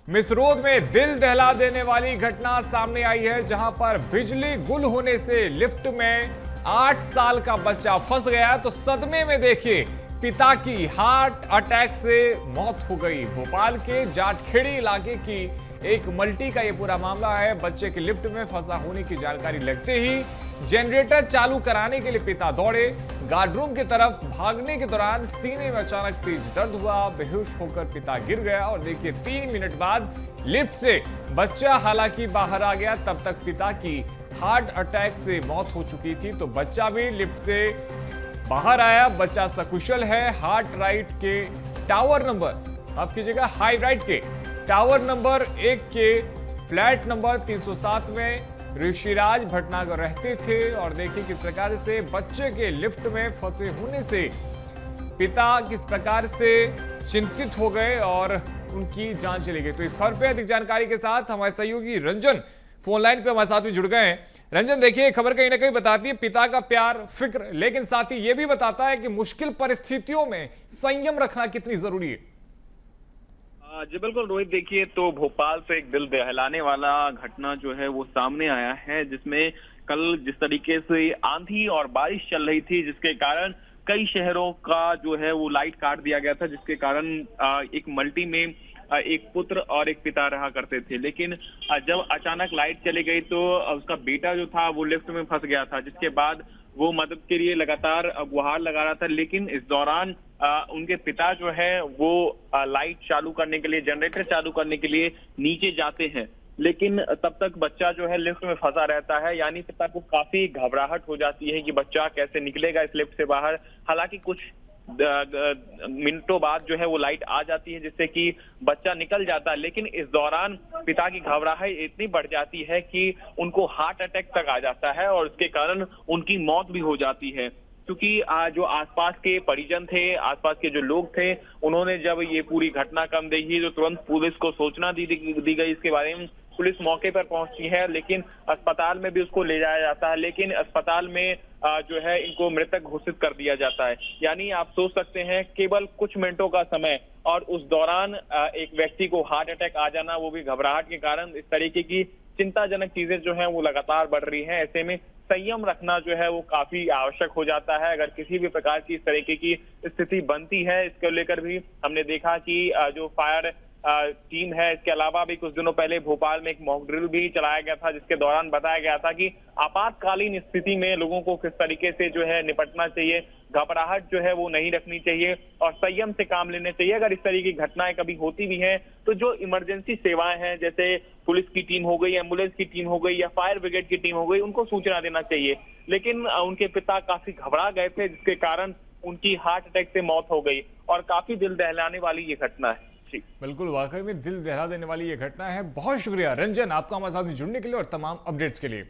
मिसरोद में दिल दहला देने वाली घटना सामने आई है, जहां पर बिजली गुल होने से लिफ्ट में 8 साल का बच्चा फंस गया। तो सदमे में देखिए, पिता की हार्ट अटैक से मौत हो गई। भोपाल के जाटखेड़ी इलाके की एक मल्टी का यह पूरा मामला है। बच्चे के लिफ्ट में फंसा होने की जानकारी लगते ही जनरेटर चालू कराने के लिए पिता दौड़े। गार्डरूम की तरफ भागने के दौरान सीने में अचानक तेज दर्द हुआ। बेहोश होकर पिता गिर गया और देखिए 3 मिनट बाद लिफ्ट से बच्चा हालांकि बाहर आ गया। तब तक पिता की हार्ट अटैक से मौत हो चुकी थी। तो बच्चा भी लिफ्ट से बाहर आया। बच्चा सकुशल है। हार्ट राइट के टावर नंबर, माफ कीजिएगा, हाई राइट के टावर नंबर 1 के फ्लैट नंबर 307 में ऋषिराज भटनागर रहते थे। और देखिए किस प्रकार से बच्चे के लिफ्ट में फंसे होने से पिता किस प्रकार से चिंतित हो गए और उनकी जान चली गई। तो इस खबर पे अधिक जानकारी के साथ हमारे सहयोगी रंजन फोन लाइन पे हमारे साथ में जुड़ गए हैं। रंजन, देखिए खबर कहीं ना कहीं बताती है पिता का प्यार, फिक्र, लेकिन साथ ही यह भी बताता है कि मुश्किल परिस्थितियों में संयम रखना कितनी जरूरी है। जी बिल्कुल रोहित, देखिए तो भोपाल से एक दिल दहलाने वाला घटना जो है वो सामने आया है, जिसमें कल जिस तरीके से आंधी और बारिश चल रही थी, जिसके कारण कई शहरों का जो है वो लाइट काट दिया गया था, जिसके कारण एक मल्टी में एक पुत्र और एक पिता रहा करते थे। लेकिन जब अचानक लाइट चली गई तो उसका बेटा जो था वो लिफ्ट में फंस गया था, जिसके बाद वो मदद के लिए लगातार गुहार लगा रहा था। लेकिन इस दौरान उनके पिता जो है वो लाइट चालू करने के लिए, जनरेटर चालू करने के लिए नीचे जाते हैं, लेकिन तब तक बच्चा जो है लिफ्ट में फंसा रहता है। यानी पिता को काफी घबराहट हो जाती है कि बच्चा कैसे निकलेगा इस लिफ्ट से बाहर। हालांकि कुछ मिनटों बाद जो है वो लाइट आ जाती है, जिससे कि बच्चा निकल जाता है। लेकिन इस दौरान पिता की घबराहट इतनी बढ़ जाती है कि उनको हार्ट अटैक तक आ जाता है और उसके कारण उनकी मौत भी हो जाती है। क्योंकि जो आसपास के परिजन थे, आसपास के जो लोग थे, उन्होंने जब ये पूरी घटनाक्रम देखी तो तुरंत पुलिस को सूचना दी गई इसके बारे में। पुलिस मौके पर पहुंची है, लेकिन अस्पताल में भी उसको ले जाया जाता है, लेकिन अस्पताल में जो है इनको मृतक घोषित कर दिया जाता है। यानी आप सोच सकते हैं केवल कुछ मिनटों का समय और उस दौरान एक व्यक्ति को हार्ट अटैक आ जाना, वो भी घबराहट के कारण। इस तरीके की चिंताजनक चीजें जो है वो लगातार बढ़ रही है। ऐसे में संयम रखना जो है वो काफी आवश्यक हो जाता है। अगर किसी भी प्रकार की इस तरीके की स्थिति बनती है, इसको लेकर भी हमने देखा कि जो फायर टीम है, इसके अलावा भी कुछ दिनों पहले भोपाल में एक मॉक ड्रिल भी चलाया गया था, जिसके दौरान बताया गया था कि आपातकालीन स्थिति में लोगों को किस तरीके से जो है निपटना चाहिए। घबराहट जो है वो नहीं रखनी चाहिए और संयम से काम लेने चाहिए। अगर इस तरीके की घटनाएं कभी होती भी हैं तो जो इमरजेंसी सेवाएं हैं, जैसे पुलिस की टीम हो गई, एम्बुलेंस की टीम हो गई या फायर ब्रिगेड की टीम हो गई, उनको सूचना देना चाहिए। लेकिन उनके पिता काफी घबरा गए थे, जिसके कारण उनकी हार्ट अटैक से मौत हो गई और काफी दिल दहलाने वाली ये घटना है। बिल्कुल, वाकई में दिल दहला देने वाली ये घटना है। बहुत शुक्रिया रंजन, आपका हमारे साथ में जुड़ने के लिए और तमाम अपडेट्स के लिए।